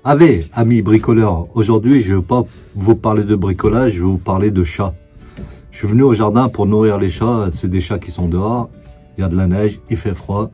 Allez, amis bricoleurs, aujourd'hui je ne vais pas vous parler de bricolage, je vais vous parler de chats. Je suis venu au jardin pour nourrir les chats, c'est des chats qui sont dehors, il y a de la neige, il fait froid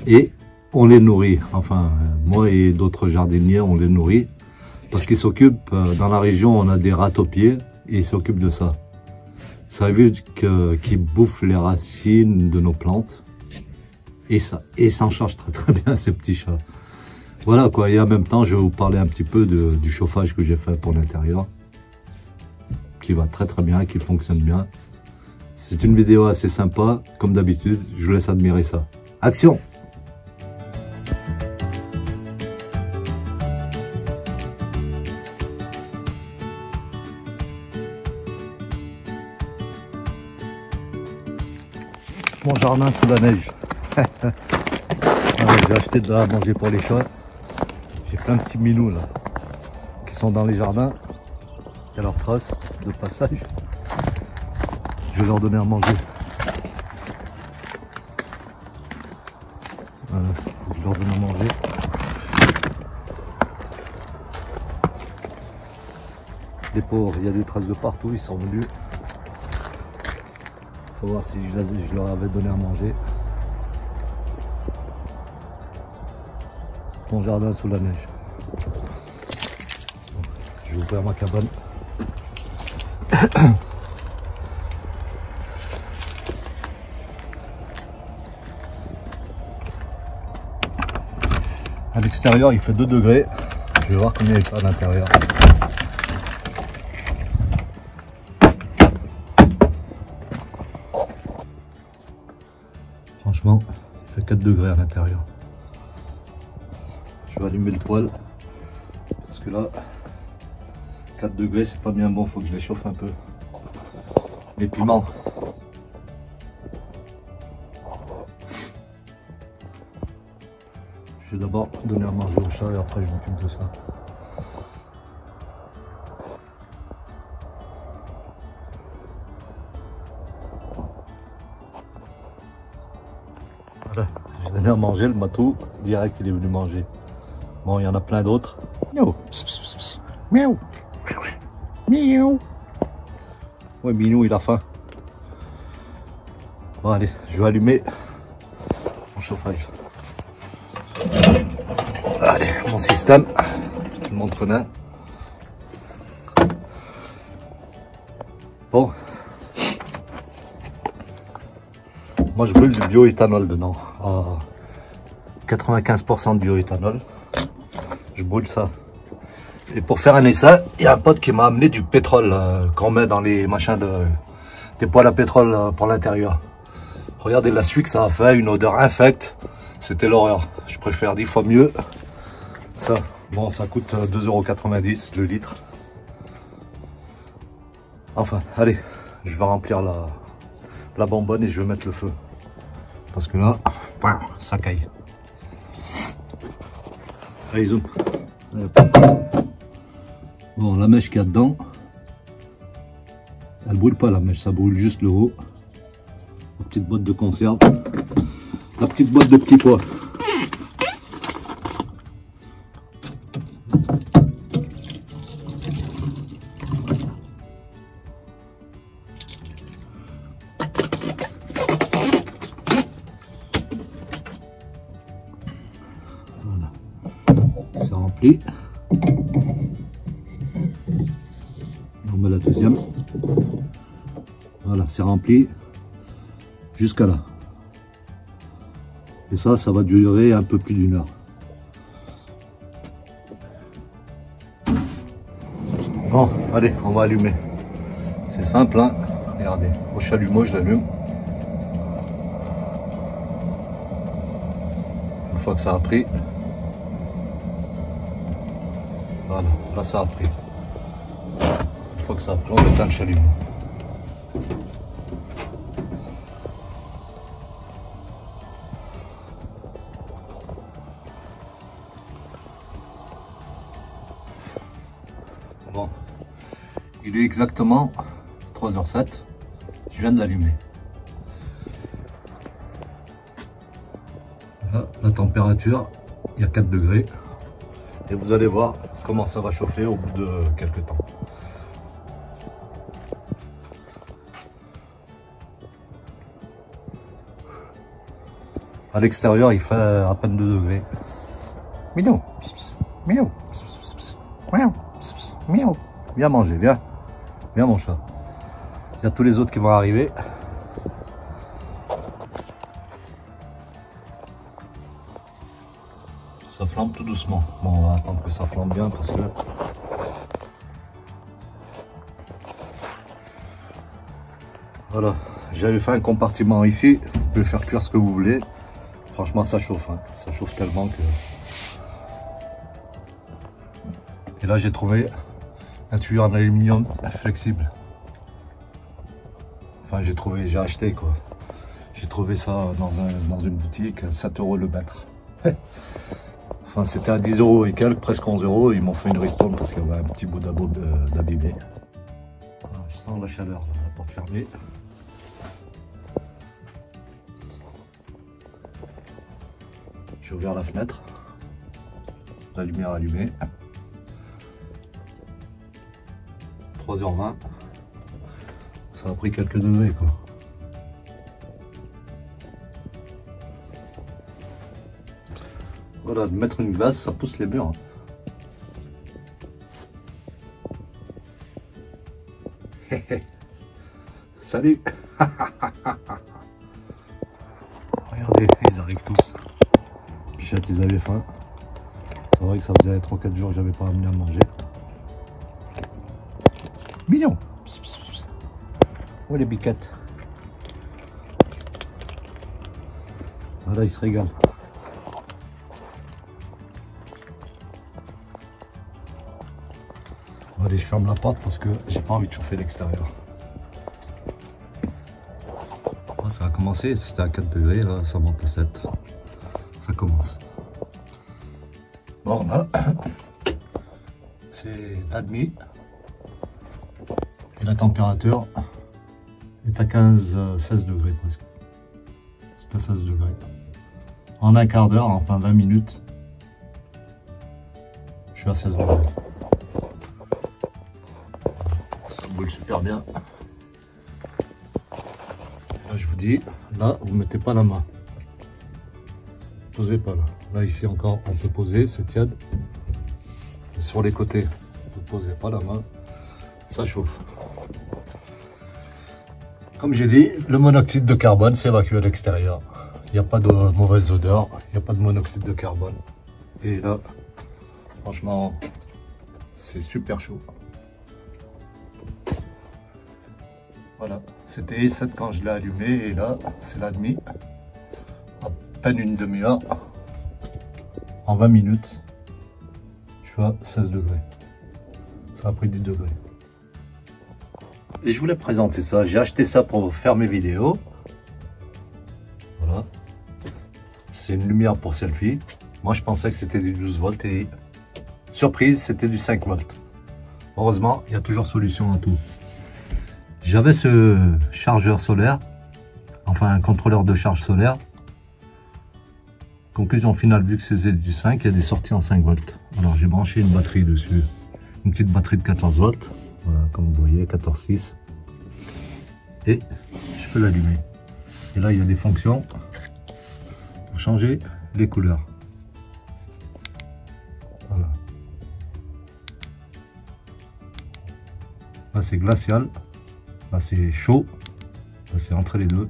et on les nourrit. Enfin, moi et d'autres jardiniers, on les nourrit parce qu'ils s'occupent, dans la région on a des ratopiers et ils s'occupent de ça. Ça arrive qu'ils bouffent les racines de nos plantes et s'en charge très bien ces petits chats. Voilà quoi, et en même temps, je vais vous parler un petit peu du chauffage que j'ai fait pour l'intérieur, qui va très bien, qui fonctionne bien. C'est une vidéo assez sympa, comme d'habitude, je vous laisse admirer ça. Action! Mon jardin sous la neige. J'ai acheté de la manger pour les chats. J'ai plein de petits minous là qui sont dans les jardins. Il y a leurs traces de passage. Je vais leur donner à manger. Voilà, je leur donne à manger. Les pauvres, il y a des traces de partout, ils sont venus. Faut voir si je leur avais donné à manger. Mon jardin sous la neige. Je vais ouvrir ma cabane. À l'extérieur il fait 2 degrés. Je vais voir combien il fait à l'intérieur. Franchement, il fait 4 degrés à l'intérieur. Je vais allumer le poêle parce que là 4 degrés c'est pas bien bon, faut que je les chauffe un peu. Les piments, je vais d'abord donner à manger au chat et après je m'occupe de ça. Voilà, j'ai donné à manger, le matou direct il est venu manger. Bon, il y en a plein d'autres. Miaou. Miaou. Miaou. Ouais, Minou, il a faim. Bon, allez, je vais allumer mon chauffage. Allez, mon système. Je te montre là. Bon. Moi, je brûle du bioéthanol dedans. 95% de bioéthanol. Je brûle ça. Et pour faire un essai, il y a un pote qui m'a amené du pétrole qu'on met dans les machins des poêles à pétrole pour l'intérieur. Regardez la suie que ça a fait, une odeur infecte. C'était l'horreur. Je préfère 10 fois mieux ça. Bon, ça coûte 2,90 € le litre. Enfin, allez, je vais remplir la bonbonne et je vais mettre le feu. Parce que là, ça caille. Allez, zoom. Bon, la mèche qu'il y a dedans, elle brûle pas la mèche, ça brûle juste le haut. La petite boîte de conserve, la petite boîte de petits pois. Voilà, c'est rempli. On met la deuxième. Voilà, c'est rempli jusqu'à là. Et ça va durer un peu plus d'1 heure. Bon, allez, on va allumer. C'est simple, hein. Regardez, au chalumeau, je l'allume. Une fois que ça a pris. Voilà, là ça a pris. Une fois que ça a pris, on éteint le chalumeau. Bon, il est exactement 3h07, je viens de l'allumer. Là, la température, il y a 4 degrés. et vous allez voir comment ça va chauffer au bout de quelques temps. À l'extérieur, il fait à peine 2 degrés. Minou, minou, minou. Viens manger, viens. Viens mon chat. Il y a tous les autres qui vont arriver. Ça flambe tout doucement. Bon, on va attendre que ça flambe bien parce que... Voilà, j'avais fait un compartiment ici. Vous pouvez faire cuire ce que vous voulez. Franchement, ça chauffe. Hein. Ça chauffe tellement que... Et là, j'ai trouvé un tuyau en aluminium flexible. Enfin, j'ai acheté quoi. J'ai trouvé ça dans une boutique, 7 € le mètre. Enfin, c'était à 10 € et quelques, presque 11 €. Ils m'ont fait une ristourne parce qu'il y avait un petit bout d'abîmé. Je sens la chaleur, la porte fermée. J'ai ouvert la fenêtre. La lumière allumée. 3h20. Ça a pris quelques degrés quoi. Voilà, de mettre une glace, ça pousse les murs. Salut. Regardez, ils arrivent tous. Pichette, ils avaient faim. C'est vrai que ça faisait 3-4 jours que j'avais pas amené à manger. Mignon. Où les biquettes? Voilà, ils se régalent. Allez, je ferme la porte parce que j'ai pas envie de chauffer l'extérieur. Oh, ça a commencé, c'était à 4 degrés, là ça monte à 7. Ça commence. Bon, là, c'est admis. Et la température est à 15-16 degrés presque. C'est à 16 degrés. En un quart d'heure, enfin 20 minutes, je suis à 16 degrés. Ça boule super bien. Et là je vous dis, là vous mettez pas la main. Posez pas là. Là ici encore on peut poser, c'est tiède. Et sur les côtés, vous ne posez pas la main, ça chauffe. Comme j'ai dit, le monoxyde de carbone s'évacue à l'extérieur. Il n'y a pas de mauvaise odeur, il n'y a pas de monoxyde de carbone. Et là, franchement, c'est super chaud. Voilà, c'était E7 quand je l'ai allumé et là, c'est la demi. À peine une demi-heure, en 20 minutes, je suis à 16 degrés. Ça a pris 10 degrés. Et je voulais présenter ça. J'ai acheté ça pour faire mes vidéos. Voilà. C'est une lumière pour selfie. Moi, je pensais que c'était du 12 volts et surprise, c'était du 5 volts. Heureusement, il y a toujours solution à tout. J'avais ce chargeur solaire, enfin un contrôleur de charge solaire. Conclusion finale, vu que c'est du 5, il y a des sorties en 5 volts. Alors j'ai branché une batterie dessus, une petite batterie de 14 volts. Voilà, comme vous voyez, 14,6. Et je peux l'allumer. Et là, il y a des fonctions pour changer les couleurs. Voilà. Là, c'est glacial. Là, c'est chaud. Là, c'est entre les deux.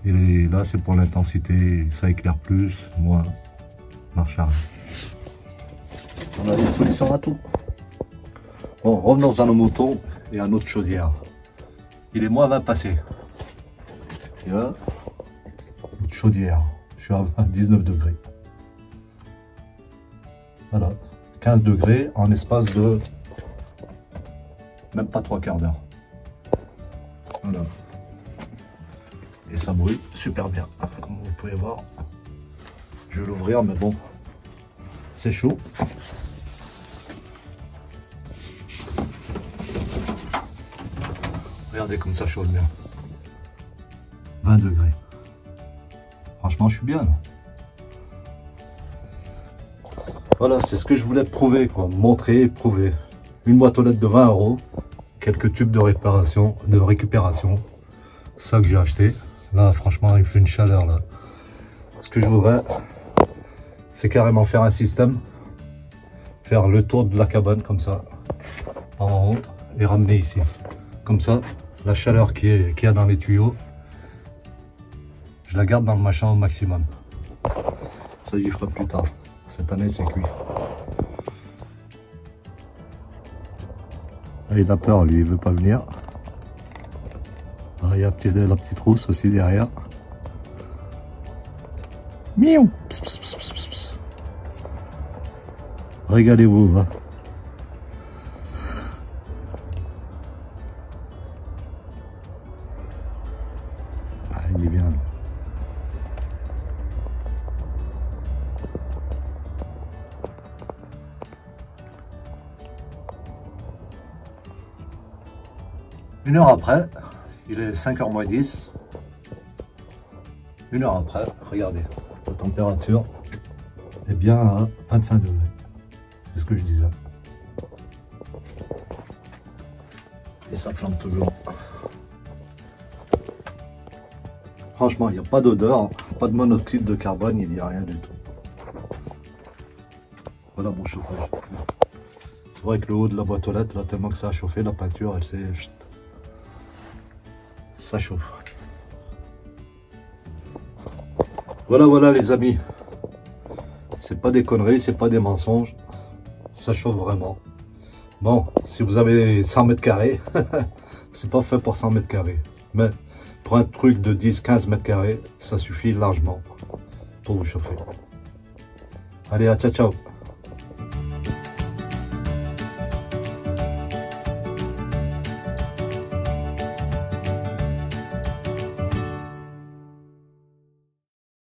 Et là, c'est pour l'intensité. Ça éclaire plus, moins. Marche arrière. On a des solutions à tout. Bon, revenons à nos moutons et à notre chaudière. Il est moins 20 passé. Et là, notre chaudière. Je suis à 19 degrés. Voilà. 15 degrés en espace de même pas 3 quarts d'heure. Voilà. Et ça brûle super bien. Comme vous pouvez voir. Je vais l'ouvrir, mais bon, c'est chaud. Regardez comme ça chauffe bien. 20 degrés. Franchement, je suis bien là. Voilà, c'est ce que je voulais prouver, quoi. Montrer et prouver. Une boîte aux lettres de 20 €, quelques tubes de récupération. Ça que j'ai acheté. Là, franchement, il fait une chaleur là. Ce que je voudrais, c'est carrément faire un système, faire le tour de la cabane comme ça, en haut, et ramener ici. Comme ça, la chaleur qu'il y a dans les tuyaux, je la garde dans le machin au maximum. Ça, j'y ferai plus tard. Cette année, c'est cuit. Ah, il a peur, lui, il veut pas venir. Ah, il y a la petite rousse aussi derrière. Miaou. Pss, pss, pss, pss, pss. Régalez-vous, va. Ah, il est bien. Une heure après, il est 5h moins 10. Une heure après, regardez, la température est bien à 25 degrés. C'est ce que je disais. Et ça flambe toujours. Franchement, il n'y a pas d'odeur, pas de monoxyde de carbone, il n'y a rien du tout. Voilà mon chauffage. C'est vrai que le haut de la boîte aux lettres, là, tellement que ça a chauffé, la peinture, elle s'est... Ça chauffe. Voilà les amis. C'est pas des conneries, c'est pas des mensonges. Ça chauffe vraiment. Bon, si vous avez 100 mètres carrés, c'est pas fait pour 100 mètres carrés. Mais pour un truc de 10-15 mètres carrés, ça suffit largement pour vous chauffer. Allez, à ciao ciao.